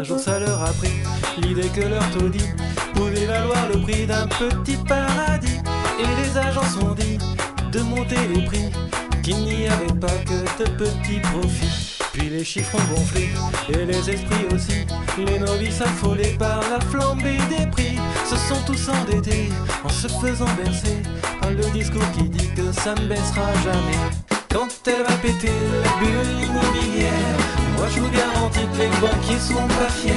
Un jour ça leur a pris l'idée que leur taudis pouvait valoir le prix d'un petit paradis. Et les agents sont dit de monter les prix, qu'il n'y avait pas que de petits profits. Puis les chiffres ont gonflé, et les esprits aussi. Les novices affolés par la flambée des prix se sont tous endettés en se faisant bercer par le discours qui dit que ça ne baissera jamais. Quand elle va péter la bulle immobilière, moi je vous garantis que les banquiers seront pas fiers.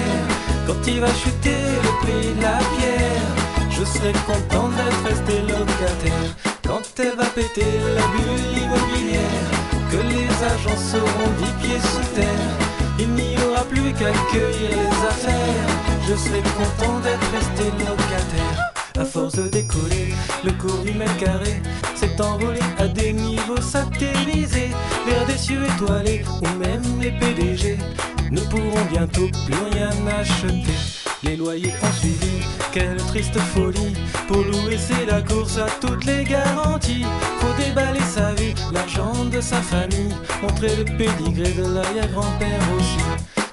Quand il va chuter le prix de la pierre, je serai content d'être resté locataire. Quand elle va péter la bulle immobilière, que les agents seront 10 pieds sous terre, il n'y aura plus qu'à accueillir les affaires. Je serai content d'être resté locataire. À force de décoller, le cours du mètre carré s'est envolé à des niveaux satellisés. Vers des cieux étoilés où même les PDG ne pourront bientôt plus rien acheter. Les loyers ont suivi, quelle triste folie. Pour louer c'est la course à toutes les garanties. Faut déballer sa vie, l'argent de sa famille, montrer le pédigré de l'arrière-grand-père aussi.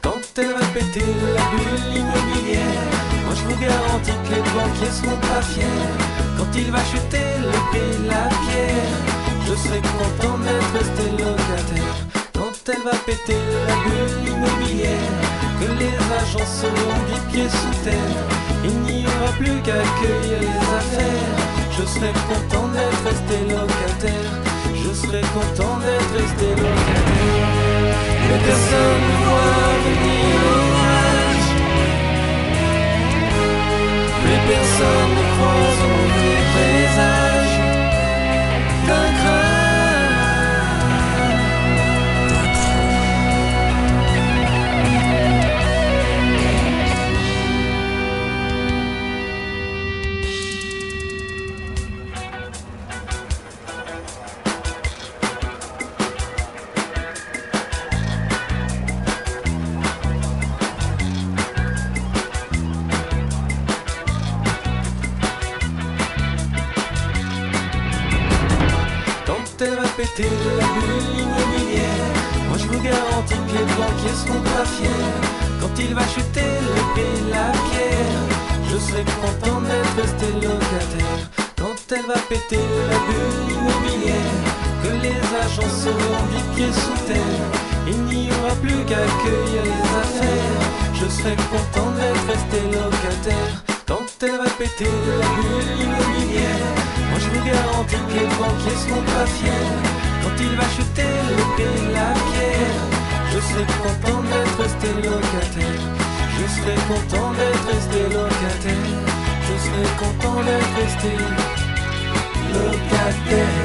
Quand elle va péter la bulle immobilière, moi je vous garantis que les banquiers seront pas fiers. Quand il va chuter le prix de la pierre, je serai content d'être resté locataire. Quand elle va péter la bulle immobilière, que les agents seront 10 pieds sous terre, il n'y aura plus qu'à accueillir les affaires. Je serai content d'être resté locataire. Je serai content d'être resté locataire. Mais personne ne voit venir l'orage, plus personne ne croit au mauvais présage d'un crâne. Elle va péter la bulle immobilière, moi je vous garantis que les banquiers seront pas fiers. Quand il va chuter le prix de la pierre, je serai content d'être resté locataire. Quand elle va péter la bulle immobilière, que les agents seront 10 pieds sous terre, il n'y aura plus qu'à accueillir les affaires. Je serai content d'être resté locataire. Quand elle va péter la bulle immobilière, moi je vous garantis que les banquiers seront pas fiers. Quand il va chuter le prix de la pierre, je serai content d'être resté locataire. Je serai content d'être resté locataire. Je serai content d'être resté locataire.